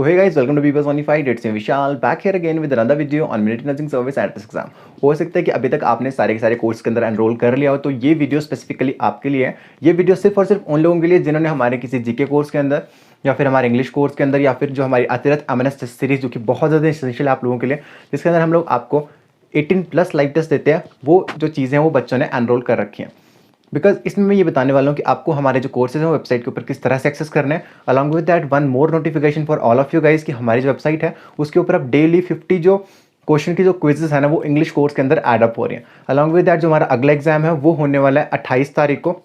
So hey guys, welcome to People's Bonafide. It's me Vishal back here again with another video on Military Nursing Service Entrance Exam. हो सकता है कि अभी तक आपने सारे के सारे कोर्स के अंदर एनरोल कर लिया हो, तो ये वीडियो स्पेसिफिकली आपके लिए है। ये वीडियो सिर्फ और सिर्फ उन लोगों के लिए जिन्होंने हमारे किसी जीके कोर्स के अंदर या फिर हमारे इंग्लिश कोर्स के अंदर या फिर जो हमारी अतिरथ एमएनएस टेस्ट सीरीज जो कि बहुत ज़्यादा एसेंशियल है आप लोगों के लिए, जिसके अंदर हम लोग आपको 18+ लाइव टेस्ट देते हैं, वो जो चीज़ें हैं वो बच्चों ने एनरोल कर रखी हैं। बिकॉज इसमें मैं ये बताने वाला हूँ कि आपको हमारे जो कोर्सेज हैं वो वेबसाइट के ऊपर किस तरह से एक्सेस करने हैं। Along with that one more notification for all of you guys कि हमारी जो वेबसाइट है उसके ऊपर अब डेली 50 जो क्वेश्चन की जो क्विजेस है ना वो इंग्लिश कोर्स के अंदर ऐड अप हो रही हैं। अलॉन्ग विद दैट जो हमारा अगला एग्जाम है वो होने वाला है 28 तारीख को,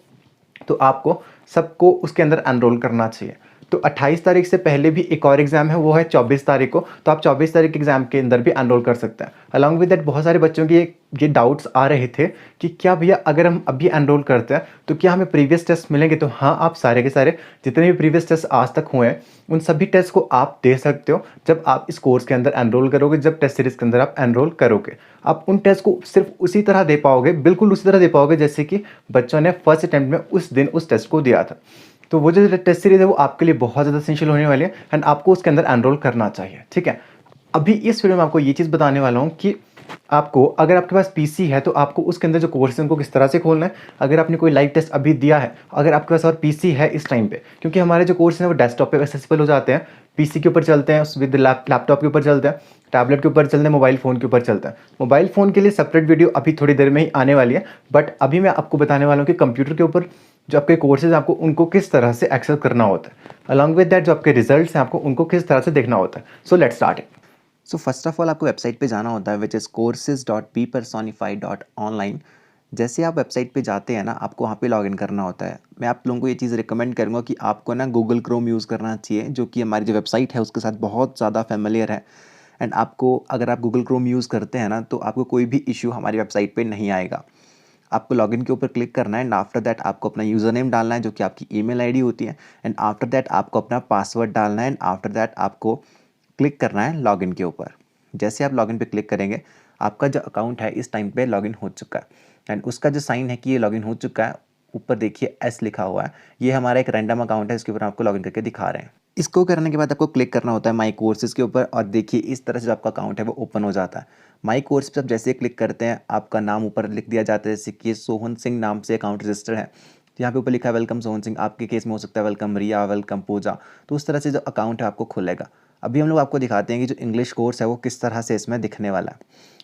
तो आपको सबको उसके अंदर एनरोल करना चाहिए। तो 28 तारीख से पहले भी एक और एग्जाम है, वो है 24 तारीख को, तो आप 24 तारीख के एग्जाम के अंदर भी एनरोल कर सकते हैं। अलॉन्ग विद दैट बहुत सारे बच्चों की ये डाउट्स आ रहे थे कि क्या भैया अगर हम अभी एनरोल करते हैं तो क्या हमें प्रीवियस टेस्ट मिलेंगे। तो हाँ, आप सारे के सारे जितने भी प्रीवियस टेस्ट आज तक हुए हैं उन सभी टेस्ट को आप दे सकते हो जब आप इस कोर्स के अंदर एनरोल करोगे। जब टेस्ट सीरीज के अंदर आप एनरोल करोगे, आप उन टेस्ट को सिर्फ उसी तरह दे पाओगे, बिल्कुल उसी तरह दे पाओगे जैसे कि बच्चों ने फर्स्ट अटैम्प्ट में उस दिन उस टेस्ट को दिया था। तो वो जो टेस्ट सीरीज है वो आपके लिए बहुत ज़्यादा एसेंशियल होने वाली है एंड आपको उसके अंदर एनरोल करना चाहिए। ठीक है, अभी इस वीडियो में आपको ये चीज़ बताने वाला हूँ कि आपको अगर आपके पास पीसी है तो आपको उसके अंदर जो कोर्स है उनको किस तरह से खोलना है। अगर आपने कोई लाइव टेस्ट अभी दिया है, अगर आपके पास और पीसी है इस टाइम पे, क्योंकि हमारे जो कोर्स हैं वो डेस्कटॉप पे एक्सेसिबल हो जाते हैं, पीसी के ऊपर चलते हैं, विद लैपटॉप के ऊपर चलते हैं, टैबलेट के ऊपर चलते हैं, मोबाइल फ़ोन के ऊपर चलता है। मोबाइल फ़ोन के लिए सेपरेट वीडियो अभी थोड़ी देर में ही आने वाली है, बट अभी मैं आपको बताने वाला हूँ कि कंप्यूटर के ऊपर जो आपके कोर्सेज आपको उनको किस तरह से एक्सेस करना होता है। अलॉन्ग विद दैट जो आपके रिजल्ट्स हैं आपको उनको किस तरह से देखना होता है। So let's start it. So first of all आपको वेबसाइट पे जाना होता है विच इज़ courses.bpersonify.online। जैसे आप वेबसाइट पे जाते हैं ना, आपको वहाँ पे लॉगिन करना होता है। मैं आप लोगों को ये चीज़ रिकमेंड करूँगा कि आपको ना गूगल क्रोम यूज़ करना चाहिए, जो कि हमारी जो वेबसाइट है उसके साथ बहुत ज़्यादा फेमिलियर है। एंड आपको अगर आप गूगल क्रोम यूज़ करते हैं ना तो आपको कोई भी इशू हमारी वेबसाइट पर नहीं आएगा। आपको लॉगिन के ऊपर क्लिक करना है एंड आफ्टर दैट आपको अपना यूज़र नेम डालना है जो कि आपकी ईमेल आईडी होती है। एंड आफ्टर दैट आपको अपना पासवर्ड डालना है एंड आफ्टर दैट आपको क्लिक करना है लॉगिन के ऊपर। जैसे आप लॉगिन पे क्लिक करेंगे, आपका जो अकाउंट है इस टाइम पे लॉगिन हो चुका है एंड उसका जो साइन है कि ये लॉगिन हो चुका है, ऊपर देखिए एस लिखा हुआ है, ये हमारा एक रैंडम अकाउंट है, इसके ऊपर आपको लॉगिन करके दिखा रहे हैं। इसको करने के बाद आपको क्लिक करना होता है माई कोर्सेज़ के ऊपर और देखिए इस तरह से जो आपका अकाउंट है वो ओपन हो जाता है। माई कोर्स पर आप जैसे क्लिक करते हैं, आपका नाम ऊपर लिख दिया जाता है, जैसे कि सोहन सिंह नाम से अकाउंट रजिस्टर है। तो यहाँ पे ऊपर लिखा है वेलकम सोहन सिंह, आपके केस में हो सकता है वेलकम रिया, वेलकम पूजा। तो उस तरह से जो अकाउंट है आपको खुलेगा। अभी हम लोग आपको दिखाते हैं कि जो इंग्लिश कोर्स है वो किस तरह से इसमें दिखने वाला है।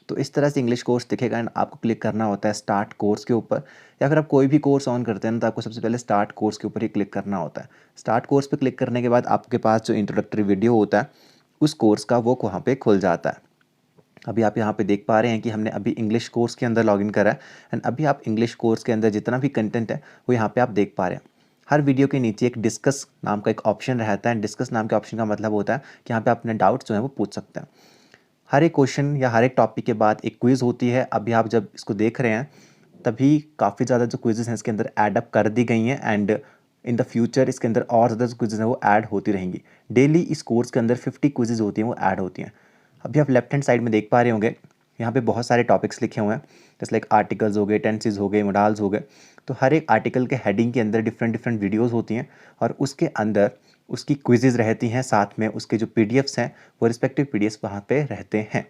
तो इस तरह से इंग्लिश कोर्स दिखेगा एंड आपको क्लिक करना होता है स्टार्ट कोर्स के ऊपर, या फिर आप कोई भी कोर्स ऑन करते हैं तो आपको सबसे पहले स्टार्ट कोर्स के ऊपर ही क्लिक करना होता है। स्टार्ट कोर्स पे क्लिक करने के बाद आपके पास जो इंट्रोडक्टरी वीडियो होता है उस कोर्स का, वो वहाँ पे खुल जाता है। अभी आप यहाँ पे देख पा रहे हैं कि हमने अभी इंग्लिश कोर्स के अंदर लॉगिन करा है एंड अभी आप इंग्लिश कोर्स के अंदर जितना भी कंटेंट है वो यहाँ पे आप देख पा रहे हैं। हर वीडियो के नीचे एक डिस्कस नाम का एक ऑप्शन रहता है। डिस्कस नाम के ऑप्शन का मतलब होता है कि यहाँ पे आप अपने डाउट्स जो है वो पूछ सकते हैं। हर एक क्वेश्चन या हर एक टॉपिक के बाद एक क्विज़ होती है। अभी आप जब इसको देख रहे हैं तभी काफ़ी ज़्यादा जो क्विज़ेस हैं इसके अंदर ऐड अप कर दी गई हैं एंड इन द फ्यूचर इसके अंदर और ज़्यादा जो क्विज़ेस हैं वो ऐड होती रहेंगी। डेली इस कोर्स के अंदर 50 क्विज़ेस होती हैं, वो ऐड होती हैं। अभी आप लेफ्ट हैंड साइड में देख पा रहे होंगे, यहाँ पे बहुत सारे टॉपिक्स लिखे हुए हैं, जैसे लाइक आर्टिकल्स हो गए, टेंसेस हो गए, मोडाल्स हो गए। तो हर एक आर्टिकल के हेडिंग के अंदर डिफरेंट वीडियोस होती हैं और उसके अंदर उसकी क्विज़ेस रहती हैं, साथ में उसके जो पीडीएफ्स हैं वो रिस्पेक्टिव पीडीएफ्स वहाँ पे रहते हैं।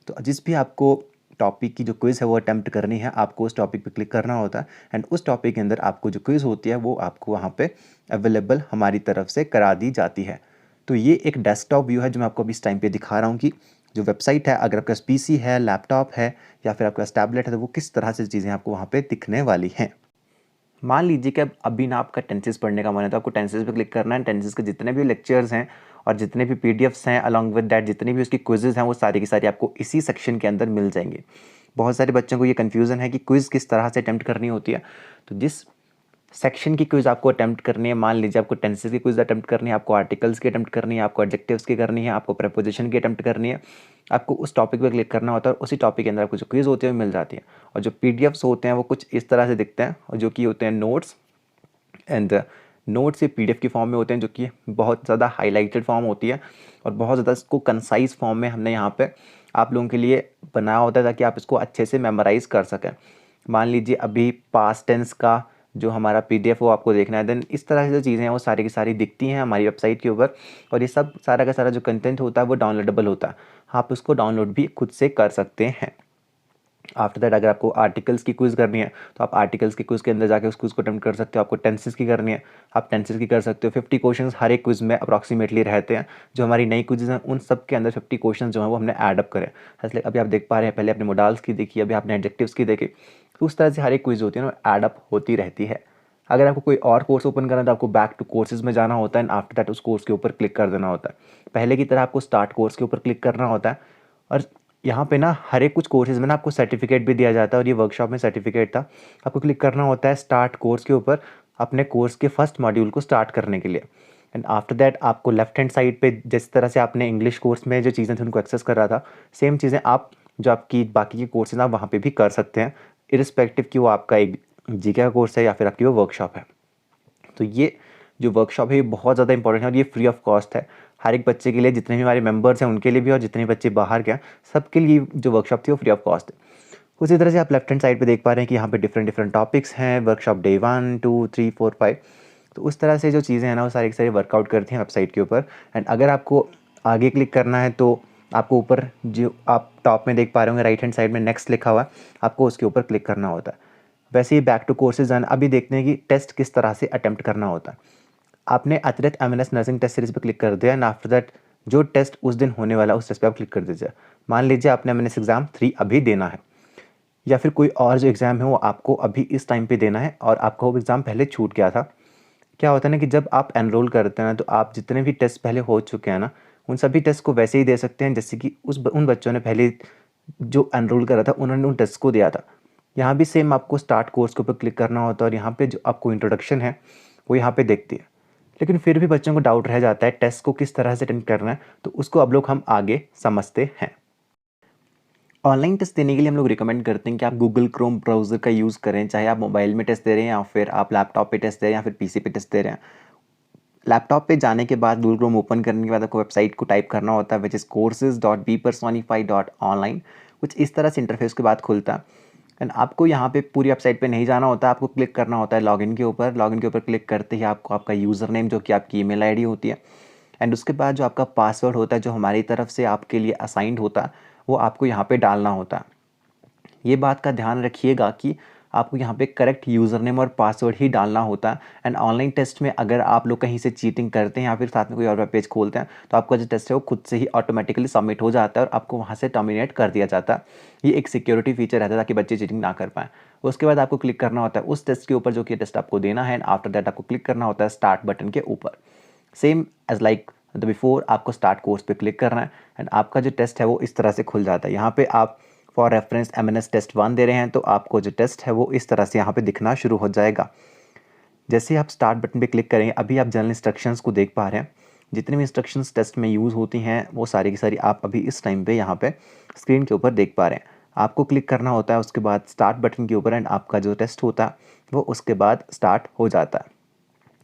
तो जिस भी आपको टॉपिक की जो क्विज़ है वो अटैम्प्ट करनी है, आपको उस टॉपिक पे क्लिक करना होता है एंड उस टॉपिक के अंदर आपको जो क्विज़ होती है वो आपको वहाँ पे अवेलेबल हमारी तरफ से करा दी जाती है। तो ये एक डेस्कटॉप व्यू है जो मैं आपको अभी इस टाइम पे दिखा रहा हूँ कि जो वेबसाइट है, अगर आपके पास पीसी है, लैपटॉप है या फिर आपके पास टैबलेट है, तो वो किस तरह से चीज़ें आपको वहाँ पे दिखने वाली हैं। मान लीजिए कि अब अभी ना आपका टेंसेस पढ़ने का मन है, तो आपको टेंसेस पे क्लिक करना है। टेंसेस के जितने भी लेक्चर्स हैं और जितने भी पीडीएफ्स हैं, अलॉन्ग विद दैट जितनी भी उसकी क्विज़ेस हैं, वो सारी की सारी आपको इसी सेक्शन के अंदर मिल जाएंगे। बहुत सारे बच्चों को ये कन्फ्यूज़न है कि क्विज़ किस तरह से अटैम्प्ट करनी होती है। तो जिस सेक्शन की क्विज़ आपको अटैम्प्ट करनी है, मान लीजिए आपको टेंसेस की क्विज़ अटैम्प्ट करनी है, आपको आर्टिकल्स की अटैम्प्ट करनी है, आपको एडजेक्टिव्स की करनी है, आपको प्रेपोजिशन की अटैम्प्ट करनी है, आपको उस टॉपिक पे क्लिक करना होता है और उसी टॉपिक के अंदर आपको जो क्विज़ होती है वो मिल जाती है। और जो पीडीएफ्स होते हैं वो कुछ इस तरह से दिखते हैं, और जो कि होते हैं नोट्स एंड नोट्स ये पीडीएफ की फॉर्म में होते हैं, जो कि बहुत ज़्यादा हाईलाइटेड फॉर्म होती है और बहुत ज़्यादा इसको कंसाइज फॉर्म में हमने यहाँ पे आप लोगों के लिए बनाया होता है ताकि आप इसको अच्छे से मेमोराइज़ कर सकें। मान लीजिए अभी पास्ट टेंस का जो हमारा PDF वो आपको देखना है। देन इस तरह से जो चीज़ें हैं वो सारी की सारी दिखती हैं हमारी वेबसाइट के ऊपर, और ये सब सारा का सारा जो कंटेंट होता है वो डाउनलोडेबल होता है। आप उसको डाउनलोड भी खुद से कर सकते हैं। आफ्टर दैट अगर आपको आर्टिकल्स की क्विज़ करनी है तो आप आर्टिकल्स की क्विज़ के अंदर जाके उस क्विज़ को अटेम्प्ट कर सकते हो। आपको टेंसेस की करनी है, आप टेंसेस की कर सकते हो। 50 क्वेश्चंस हर एक क्विज़ में अप्रॉक्सीमेटली रहते हैं। जो हमारी नई क्विज़ हैं उन सब के अंदर 50 क्वेश्चन जो हैं वो हमने ऐड अप करे। इसलिए अभी आप देख पा रहे हैं, पहले आपने मोडाल्स की देखी, अभी आपने एडजेक्टिव्स की देखी। तो उस तरह से हर एक क्विज़ होती है ना, ऐड अप होती रहती है। अगर आपको कोई और कोर्स ओपन करना है तो आपको बैक टू कोर्सेज में जाना होता है एंड आफ्टर दैट उस कोर्स के ऊपर क्लिक कर देना होता है। पहले की तरह आपको स्टार्ट कोर्स के ऊपर क्लिक करना होता है, और यहाँ पे ना हर एक कुछ कोर्सेज में ना आपको सर्टिफिकेट भी दिया जाता है, और ये वर्कशॉप में सर्टिफिकेट था। आपको क्लिक करना होता है स्टार्ट कोर्स के ऊपर अपने कोर्स के फर्स्ट मॉड्यूल को स्टार्ट करने के लिए। एंड आफ्टर दैट आपको लेफ्ट हैंड साइड पे जिस तरह से आपने इंग्लिश कोर्स में जो चीज़ें थी उनको एक्सेस कर रहा था, सेम चीज़ें आप जो आपकी बाकी के कोर्सेज आप वहाँ पे भी कर सकते हैं, इरिस्पेक्टिव कि वो आपका एक जीके का कोर्स है या फिर आपकी वो वर्कशॉप है। तो ये जो वर्कशॉप है ये बहुत ज़्यादा इंपॉर्टेंट है और ये फ्री ऑफ कॉस्ट है हर एक बच्चे के लिए, जितने भी हमारे मेंबर्स हैं उनके लिए भी, और जितने बच्चे बाहर के हैं सबके लिए जो वर्कशॉप थी वो फ्री ऑफ कॉस्ट है। उसी तरह से आप लेफ्ट हैंड साइड पे देख पा रहे हैं कि यहाँ पे डिफरेंट डिफरेंट टॉपिक्स हैं, वर्कशॉप डे 1 2 3 4 5। तो उस तरह से जो चीज़ें हैं ना वो सारी की सारी वर्कआउट करती हैं वेबसाइट के ऊपर। एंड अगर आपको आगे क्लिक करना है तो आपको ऊपर जो आप टॉप में देख पा रहे होंगे राइट हैंड साइड में नेक्स्ट लिखा हुआ है, आपको उसके ऊपर क्लिक करना होता है। वैसे ही बैक टू कोर्सेज आना, अभी देखते हैं कि टेस्ट किस तरह से अटेम्प्ट करना होता है। आपने अतिरिक्त MNS नर्सिंग टेस्ट सीरीज पे क्लिक कर दिया एंड आफ्टर दैट जो टेस्ट उस दिन होने वाला उस टेस्ट पे आप क्लिक कर दीजिए। मान लीजिए आपने MNS एग्ज़ाम 3 अभी देना है, या फिर कोई और जो एग्ज़ाम है वो आपको अभी इस टाइम पे देना है और आपका वो एग्ज़ाम पहले छूट गया था। क्या होता है ना कि जब आप एनरोल करते हैं तो आप जितने भी टेस्ट पहले हो चुके हैं ना उन सभी टेस्ट को वैसे ही दे सकते हैं जैसे कि उन बच्चों ने पहले जो एनरोल करा था उन्होंने उन टेस्ट को दिया था। यहाँ भी सेम आपको स्टार्ट कोर्स के ऊपर क्लिक करना होता है, और यहाँ पे जो आपको इंट्रोडक्शन है वो यहाँ पे देखती है। लेकिन फिर भी बच्चों को डाउट रह जाता है टेस्ट को किस तरह से अटेंड करना है, तो उसको अब लोग हम आगे समझते हैं। ऑनलाइन टेस्ट देने के लिए हम लोग रिकमेंड करते हैं कि आप गूगल क्रोम ब्राउज़र का यूज़ करें, चाहे आप मोबाइल में टेस्ट दे रहे हैं या फिर आप लैपटॉप पे टेस्ट दे रहे हैं या फिर PC पे टेस्ट दे रहे हैं। लैपटॉप पे जाने के बाद गूगल क्रोम ओपन करने के बाद आपको वेबसाइट को टाइप करना होता है, विच इज़ courses.bpersonify.online। कुछ इस तरह से इंटरफेस के बाद खुलता है एंड आपको यहाँ पे पूरी वेबसाइट पे नहीं जाना होता, आपको क्लिक करना होता है लॉगिन के ऊपर। लॉगिन के ऊपर क्लिक करते ही आपको आपका यूज़र नेम जो कि आपकी ईमेल आईडी होती है एंड उसके बाद जो आपका पासवर्ड होता है जो हमारी तरफ से आपके लिए असाइंड होता है वो आपको यहाँ पे डालना होता है। ये बात का ध्यान रखिएगा कि आपको यहाँ पे करेक्ट यूज़र नेम और पासवर्ड ही डालना होता है। एंड ऑनलाइन टेस्ट में अगर आप लोग कहीं से चीटिंग करते हैं या फिर साथ में कोई और वेब पेज खोलते हैं तो आपका जो टेस्ट है वो खुद से ही ऑटोमेटिकली सबमिट हो जाता है और आपको वहाँ से टर्मिनेट कर दिया जाता है। ये एक सिक्योरिटी फीचर रहता है ताकि बच्चे चीटिंग ना कर पाएँ। उसके बाद आपको क्लिक करना होता है उस टेस्ट के ऊपर जो कि टेस्ट आपको देना है एंड आफ्टर दैट आपको क्लिक करना होता है स्टार्ट बटन के ऊपर। Same as like the before आपको स्टार्ट कोर्स पे क्लिक करना है एंड आपका जो टेस्ट है वो इस तरह से खुल जाता है। यहाँ पे आप फॉर रेफरेंस MNS टेस्ट 1 दे रहे हैं तो आपको जो टेस्ट है वो इस तरह से यहाँ पे दिखना शुरू हो जाएगा। जैसे ही आप स्टार्ट बटन पे क्लिक करेंगे अभी आप जनरल इंस्ट्रक्शंस को देख पा रहे हैं। जितनी भी इंस्ट्रक्शंस टेस्ट में यूज़ होती हैं वो सारी की सारी आप अभी इस टाइम पे यहाँ पे स्क्रीन के ऊपर देख पा रहे हैं। आपको क्लिक करना होता है उसके बाद स्टार्ट बटन के ऊपर एंड आपका जो टेस्ट होता है वो उसके बाद स्टार्ट हो जाता है।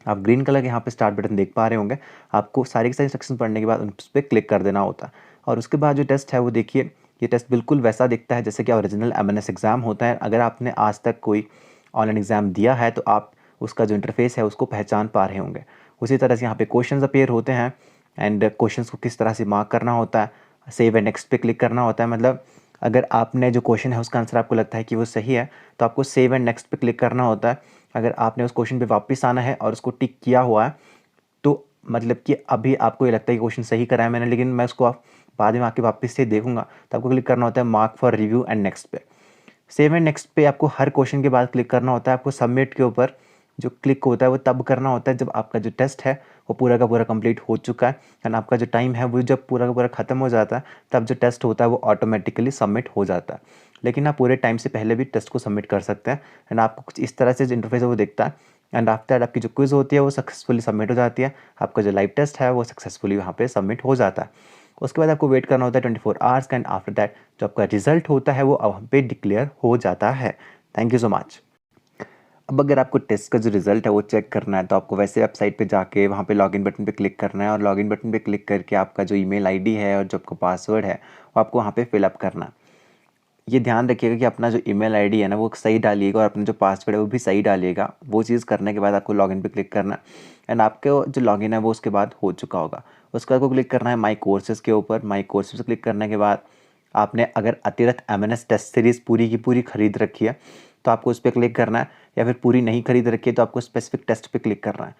आप ग्रीन कलर के यहाँ पे स्टार्ट बटन देख पा रहे होंगे। आपको सारी की सारी इंस्ट्रक्शन पढ़ने के बाद उस पर क्लिक कर देना होता है और उसके बाद जो टेस्ट है वो देखिए ये टेस्ट बिल्कुल वैसा दिखता है जैसे कि ओरिजिनल MNS एग्ज़ाम होता है। अगर आपने आज तक कोई ऑनलाइन एग्ज़ाम दिया है तो आप उसका जो इंटरफेस है उसको पहचान पा रहे होंगे। उसी तरह से यहाँ पे क्वेश्चंस अपीयर होते हैं एंड क्वेश्चंस को किस तरह से मार्क करना होता है। सेव एंड नेक्स्ट पे क्लिक करना होता है, मतलब अगर आपने जो क्वेश्चन है उसका आंसर आपको लगता है कि वो सही है तो आपको सेव एंड नेक्स्ट पे क्लिक करना होता है। अगर आपने उस क्वेश्चन पे वापस आना है और उसको टिक किया हुआ है तो मतलब कि अभी आपको ये लगता है कि क्वेश्चन सही करा है मैंने, लेकिन मैं उसको बाद में आके वापस से देखूंगा, तो आपको क्लिक करना होता है mark for review and next पे। सेव एंड नेक्स्ट पे आपको हर क्वेश्चन के बाद क्लिक करना होता है। आपको सबमिट के ऊपर जो क्लिक होता है वो तब करना होता है जब आपका जो टेस्ट है वो पूरा का पूरा कंप्लीट हो चुका है एंड आपका जो टाइम है वो जब पूरा का पूरा ख़त्म हो जाता है तब जो टेस्ट होता है वो ऑटोमेटिकली सबमिट हो जाता है। लेकिन आप पूरे टाइम से पहले भी टेस्ट को सबमिट कर सकते हैं एंड आपको कुछ इस तरह से जो इंटरफेस है वो दिखता है एंड आफ्टर दैट आपकी जो क्विज़ होती है वो सक्सेसफुली सबमिट हो जाती है। आपका जो लाइव टेस्ट है वो सक्सेसफुली वहाँ पे सबमिट हो जाता है। उसके बाद आपको वेट करना होता है 24 आवर्स का एंड आफ्टर दैट जो आपका रिजल्ट होता है वो वहाँ पे डिक्लेयर हो जाता है। Thank you so much. अब अगर आपको टेस्ट का जो रिज़ल्ट है वो चेक करना है तो आपको वैसे वेबसाइट पे जाके वहाँ पे लॉगिन बटन पे क्लिक करना है और लॉगिन बटन पे क्लिक करके आपका जो ईमेल आईडी है और जो आपका पासवर्ड है वो आपको वहाँ पे फिलअप करना है। ये ध्यान रखिएगा कि अपना जो ईमेल आईडी है ना वो सही डालिएगा और अपना जो पासवर्ड है वो भी सही डालिएगा। वो चीज़ करने के बाद आपको लॉगिन पे क्लिक करना है एंड आपके जो लॉगिन है वो उसके बाद हो चुका होगा। उसके बाद आपको क्लिक करना है माई कोर्सेज़ के ऊपर। माई कोर्सेज़ क्लिक करने के बाद आपने अगर अतिरिक्त एमएनएस टेस्ट सीरीज़ पूरी की पूरी खरीद रखी है तो आपको उस पर क्लिक करना है, या फिर पूरी नहीं खरीद रखी है तो आपको स्पेसिफिक टेस्ट पे क्लिक करना है।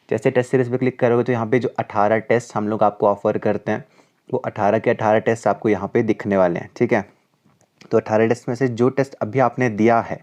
जैसे टेस्ट सीरीज़ पे क्लिक करोगे तो यहाँ पे जो 18 टेस्ट हम लोग आपको ऑफर करते हैं वो 18 के 18 टेस्ट आपको यहाँ पे दिखने वाले हैं, ठीक है। तो 18 टेस्ट में से जो टेस्ट अभी आपने दिया है,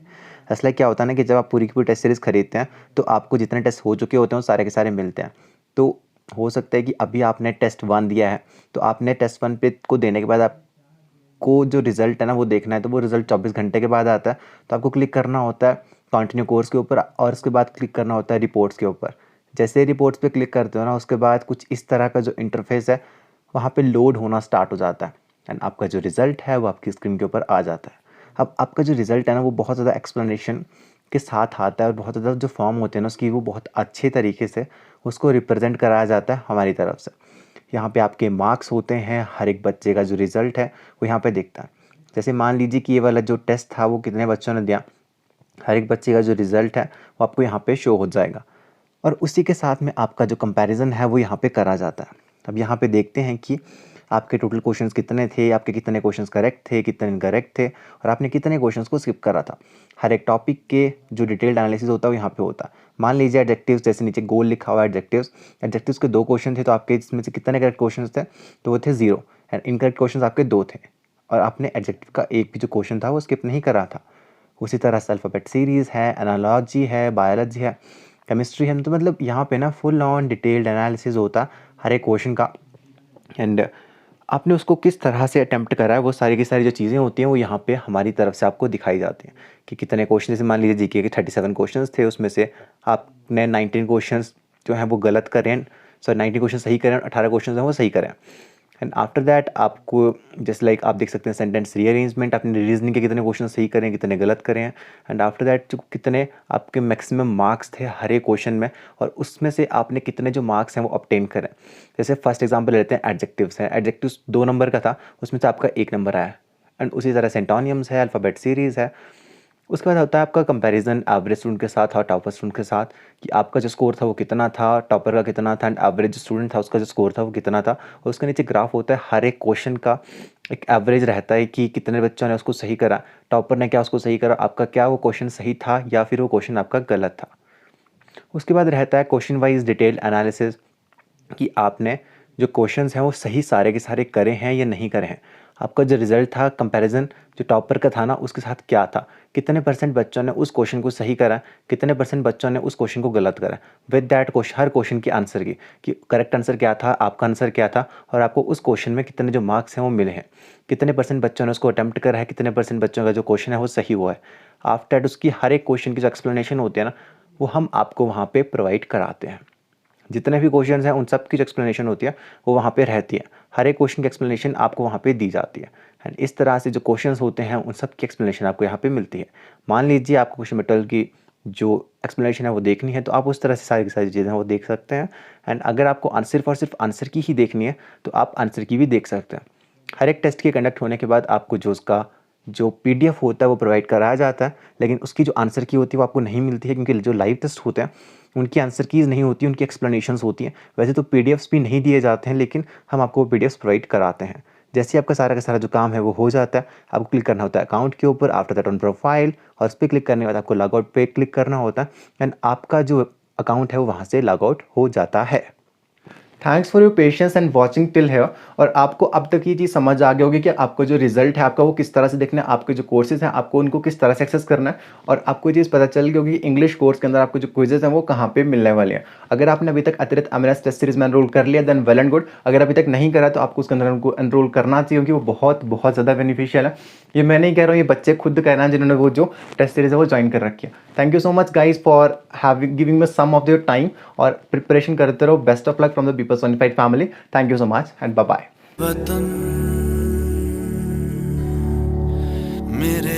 असला क्या होता है ना कि जब आप पूरी की पूरी टेस्ट सीरीज़ खरीदते हैं तो आपको जितने टेस्ट हो चुके होते हैं वो सारे के सारे मिलते हैं। तो हो सकता है कि अभी आपने टेस्ट 1 दिया है तो आपने टेस्ट 1 पे को देने के बाद आपको जो रिज़ल्ट है ना वो देखना है, तो वो रिज़ल्ट 24 घंटे के बाद आता है। तो आपको क्लिक करना होता है कंटिन्यू कोर्स के ऊपर और उसके बाद क्लिक करना होता है रिपोर्ट्स के ऊपर। जैसे रिपोर्ट्स पे क्लिक करते हो ना उसके बाद कुछ इस तरह का जो इंटरफेस है वहाँ पे लोड होना स्टार्ट हो जाता है एंड आपका जो रिज़ल्ट है वो आपकी स्क्रीन के ऊपर आ जाता है। अब आपका जो रिज़ल्ट है ना वो बहुत ज़्यादा एक्सप्लेनेशन के साथ आता है और बहुत ज़्यादा जो फॉर्म होते हैं ना उसकी वो बहुत अच्छे तरीके से उसको रिप्रेजेंट कराया जाता है हमारी तरफ से। यहाँ पे आपके मार्क्स होते हैं, हर एक बच्चे का जो रिज़ल्ट है वो यहाँ पे दिखता है। जैसे मान लीजिए कि ये वाला जो टेस्ट था वो कितने बच्चों ने दिया, हर एक बच्चे का जो रिज़ल्ट है वो आपको यहाँ पे शो हो जाएगा और उसी के साथ में आपका जो कंपैरिजन है वो यहाँ पे करा जाता है। अब यहाँ पे देखते हैं कि आपके टोटल क्वेश्चंस कितने थे, आपके कितने क्वेश्चंस करेक्ट थे, कितने इनकरेक्ट थे और आपने कितने क्वेश्चंस को स्किप करा था। हर एक टॉपिक के जो डिटेल्ड एनालिसिस होता है वो यहाँ पे होता है। मान लीजिए एडजेक्टिव्स, जैसे नीचे गोल लिखा हुआ है एडजेक्टिव्स के 2 क्वेश्चन थे तो आपके इसमें से कितने करेक्ट क्वेश्चन थे, तो वो थे 0 एंड इनकरेक्ट क्वेश्चन आपके 2 थे और आपने एडजेक्टिव का एक भी जो क्वेश्चन था वो स्किप नहीं करा था। उसी तरह से अल्फ़ाबेट सीरीज़ है, एनालॉजी है, बायोलॉजी है, केमिस्ट्री है। तो मतलब यहाँ पे ना फुल ऑन डिटेल्ड एनालिसिस होता हर एक क्वेश्चन का एंड आपने उसको किस तरह से अटेम्प्ट करा है वो सारी की सारी जो चीज़ें होती हैं वो यहाँ पे हमारी तरफ से आपको दिखाई जाती हैं कि कितने क्वेश्चन। जैसे मान लीजिए जीके के 37 क्वेश्चंस थे, उसमें से आपने 19 क्वेश्चंस जो हैं वो गलत करें, 19 क्वेश्चन सही करें और 18 क्वेश्चन हैं वो सही करें। एंड आफ्टर दैट आपको जैसे लाइक आप देख सकते हैं सेंटेंस रीअरेंजमेंट, आपने रीजनिंग के कितने क्वेश्चन सही करें, कितने गलत करें एंड आफ्टर दैट जो कितने आपके मैक्सिमम मार्क्स थे हर एक क्वेश्चन में और उसमें से आपने कितने जो मार्क्स हैं वो ऑब्टेन करें। जैसे फर्स्ट एग्जांपल लेते हैं एडजेक्टिव्स है, एडजेक्टिव्स 2 नंबर का था, उसमें से आपका 1 नंबर आया एंड उसी तरह सेंटोनियम्स है, अल्फ़ाबेट सीरीज़ है। उसके बाद होता है आपका कंपैरिजन एवरेज स्टूडेंट के साथ और टॉपर स्टूडेंट के साथ कि आपका जो स्कोर था वो कितना था, टॉपर का कितना था एंड एवरेज स्टूडेंट था उसका जो स्कोर था वो कितना था। और उसके नीचे ग्राफ होता है, हर एक क्वेश्चन का एक एवरेज रहता है कि कितने बच्चों ने उसको सही करा, टॉपर ने क्या उसको सही करा, आपका क्या वो क्वेश्चन सही था या फिर वो क्वेश्चन आपका गलत था। उसके बाद रहता है क्वेश्चन वाइज डिटेल एनालिसिस कि आपने जो क्वेश्चंस हैं वो सही सारे के सारे करे हैं या नहीं करे हैं। आपका जो रिज़ल्ट था कंपैरिजन जो टॉपर का था ना उसके साथ क्या था, कितने % बच्चों ने उस क्वेश्चन को सही करा, कितने % बच्चों ने उस क्वेश्चन को गलत करा। With that question her question की आंसर की कि करेक्ट आंसर क्या था, आपका आंसर क्या था और आपको उस क्वेश्चन में कितने जो मार्क्स हैं वो मिले हैं, कितने % बच्चों ने उसको अटैम्प्ट करा है, कितने % बच्चों का जो क्वेश्चन है वो सही हुआ है। आफ्टर दैट उसकी हर एक क्वेश्चन की जो एक्सप्लेनेशन होती है ना वो हम आपको वहाँ पे प्रोवाइड कराते हैं। जितने भी क्वेश्चंस हैं उन सब की जो एक्सप्लेनेशन होती है वो वहाँ पे रहती है, हर एक क्वेश्चन की एक्सप्लेनेशन आपको वहाँ पे दी जाती है एंड इस तरह से जो क्वेश्चंस होते हैं उन सब की एक्सप्लेनेशन आपको यहाँ पे मिलती है। मान लीजिए आपको क्वेश्चन मेटेरियल की जो एक्सप्लेनेशन है वो देखनी है तो आप उस तरह से सारी की सारी चीज़ें वो देख सकते हैं एंड अगर आपको सिर्फ और सिर्फ आंसर की ही देखनी है तो आप आंसर की भी देख सकते हैं। हर एक टेस्ट के कंडक्ट होने के बाद आपको जो उसका जो PDF होता है वो प्रोवाइड कराया जाता है, लेकिन उसकी जो आंसर की होती है वो आपको नहीं मिलती है क्योंकि जो लाइव टेस्ट होते हैं उनकी आंसर कीज़ नहीं होती, उनकी एक्सप्लेनेशंस होती हैं। वैसे तो PDFs भी नहीं दिए जाते हैं लेकिन हम आपको PDFs प्रोवाइड कराते हैं। जैसे ही आपका सारा का सारा जो काम है वो हो जाता है, आपको क्लिक करना होता है अकाउंट के ऊपर, आफ्टर दैट ऑन प्रोफाइल और उस पर क्लिक करने के बाद आपको लॉग आउट पे क्लिक करना होता है एंड आपका जो अकाउंट है वो वहाँ से लॉग आउट हो जाता है। Thanks for your patience and watching till here. और आपको अब तक ये चीज़ समझ आ गई होगी कि आपको जो रिजल्ट है आपका वो किस तरह से देखना है, आपके जो कोर्सेज हैं आपको उनको किस तरह से एक्सेस करना है और आपको ये चीज़ पता चल गई होगी इंग्लिश कोर्स के अंदर आपको जो क्विजेज हैं वो कहाँ पे मिलने वाले हैं। अगर आपने अभी तक अतिरिक्त एमएनएस टेस्ट सीरीज में एनरोल कर लिया देन वेल एंड गुड, अगर अभी तक नहीं करा तो आपको उसके अंदर उनको एनरोल करना चाहिए क्योंकि वो बहुत बहुत ज़्यादा बेनिफिशियल है। ये मैं नहीं कह रहा हूँ, ये बच्चे खुद कह रहे हैं जिन्होंने वो जो टेस्ट सीरीज है वो ज्वाइन कर रखी है। Thank you so much guys for having giving me some of your time और प्रिपरेशन करते रहो। Best of luck from the peoples unified family. Thank you so much and bye bye. वतन मेरे